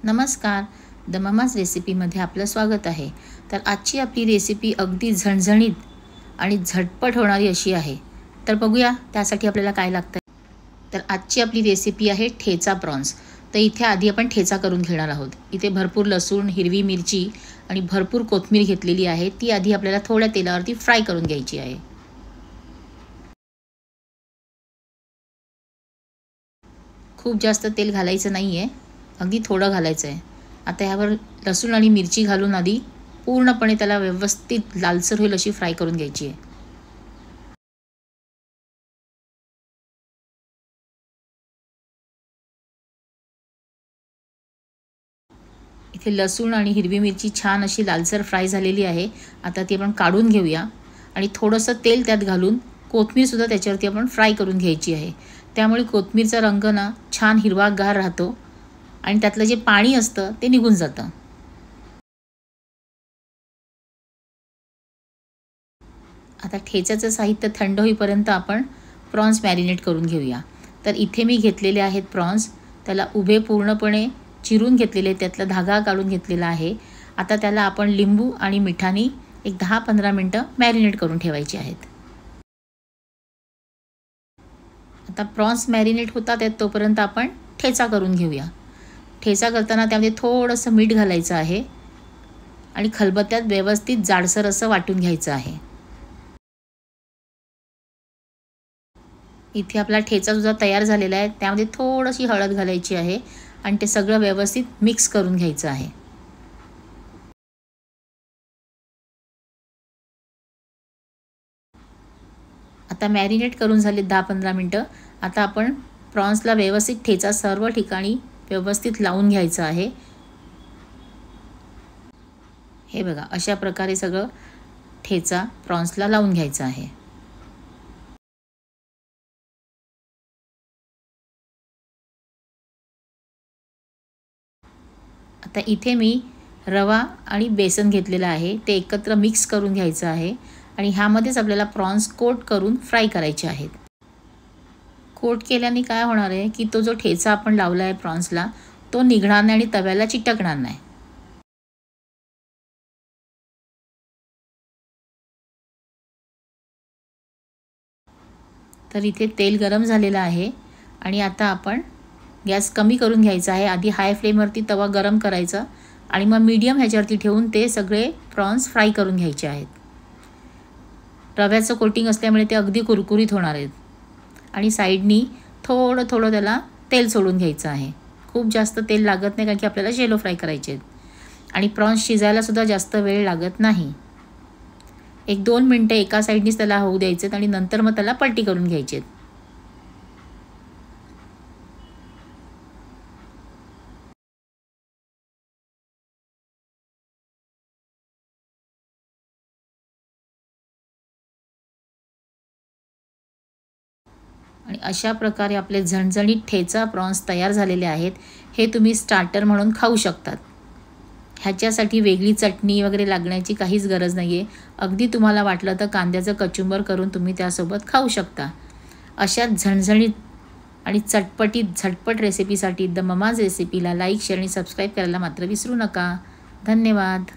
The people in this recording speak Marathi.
नमस्कार, द ममाज रेसिपीमध्ये आपलं स्वागत आहे. तर आजची आपली रेसिपी अगदी झणझणीत आणि झटपट होणारी अशी आहे. तर बघूया त्यासाठी आपल्याला काय लागतं. तर आजची आपली रेसिपी आहे ठेचा प्रॉन्स. तर इथे आधी आपण ठेचा करून घेणार आहोत. इथे भरपूर लसूण, हिरवी मिरची आणि भरपूर कोथिंबीर घेतलेली आहे. ती आधी आपल्याला थोड्या तेलावरती फ्राय करून घ्यायची आहे. खूप जास्त तेल घालायचं नाही आहे, अगदी थोडं घालायचं आहे. आता ह्यावर लसूण आणि मिरची घालून आधी पूर्णपणे त्याला व्यवस्थित लालसर होईल अशी फ्राय करून घ्यायची आहे. इथे लसूण आणि हिरवी मिरची छान अशी लालसर फ्राय झालेली आहे. आता ती आपण काढून घेऊया आणि थोडंसं तेल त्यात घालून कोथिंबीरसुद्धा त्याच्यावरती आपण फ्राय करून घ्यायची आहे. त्यामुळे कोथिंबीरचा रंग ना छान हिरवागार राहतो आणि त्यातलं जे पाणी असतं ते निघून जातं. आता ठेच्याचं साहित्य थंड होईपर्यंत आपण प्रॉन्स मॅरिनेट करून घेऊया. तर इथे मी घेतलेले आहेत प्रॉन्स. त्याला उभे पूर्णपणे चिरून घेतलेले, त्यातला धागा काढून घेतलेला आहे. आता त्याला आपण लिंबू आणि मिठाने एक 10-15 मिनटं मॅरिनेट करून ठेवायचे आहेत. आता प्रॉन्स मॅरिनेट होतात आहेत तोपर्यंत आपण ठेचा करून घेऊया. ठेचा करताना त्यामध्ये थोडंसं मीठ घालायचं आहे आणि खलबत्त्यात व्यवस्थित जाडसर असं वाटून घ्यायचं आहे. इथे आपला ठेचासुद्धा तयार झालेला आहे. त्यामध्ये थोडीशी हळद घालायची आहे आणि ते सगळं व्यवस्थित मिक्स करून घ्यायचं आहे. आता मॅरिनेट करून झाले 10-15 मिनटं. आता आपण प्रॉन्सला व्यवस्थित ठेचा सर्व ठिकाणी व्यवस्थित लावून घ्यायचं आहे. हे बघा, अशा प्रकारे सगळं ठेचा प्रॉन्सला लावून घ्यायचं आहे. आता इथे मी रवा आणि बेसन घेतलेलं आहे. ते एकत्र मिक्स करून घ्यायचं आहे आणि ह्यामध्येच आपल्याला प्रॉन्स कोट करून फ्राय करायचे आहेत. कोट केल्याने काय होणार आहे की तो जो ठेचा आपण लावला आहे प्रॉन्सला, तो निघणार नाही आणि तव्याला चिटकणार नाही. तर इथे तेल गरम झालेलं आहे आणि आता आपण गॅस कमी करून घ्यायचा आहे. आधी हाय फ्लेमवरती तवा गरम करायचा आणि मग मीडियम ह्याच्यावरती ठेवून ते सगळे प्रॉन्स फ्राय करून घ्यायचे आहेत. रव्याचं कोटिंग असल्यामुळे ते अगदी कुरकुरीत होणार आहेत. आणि साईडनी थोडं थोडं त्याला तेल सोडून घ्यायचं आहे. खूप जास्त तेल लागत नाही कारण की आपल्याला शेलो फ्राय करायचे आहेत. आणि प्रॉन्स शिजायलासुद्धा जास्त वेळ लागत नाही. 1-2 मिनटं एका साईडनीच त्याला होऊ द्यायचे आणि नंतर मग त्याला पलटी करून घ्यायचे. आणि अशा प्रकारे आपले झणझणीत ठेचा प्रॉन्स तयार झालेले आहेत. हे तुम्ही स्टार्टर म्हणून खाऊ शकतात. ह्याच्यासाठी वेगळी चटणी वगैरे लागण्याची काहीच गरज नाही आहे. अगदी तुम्हाला वाटलं तर कांद्याचं कचुंबर करून तुम्ही त्यासोबत खाऊ शकता. अशा झणझणीत आणि चटपटीत झटपट रेसिपीसाठी द ममाज रेसिपीला लाईक, शेअर आणि सबस्क्राईब करायला मात्र विसरू नका. धन्यवाद.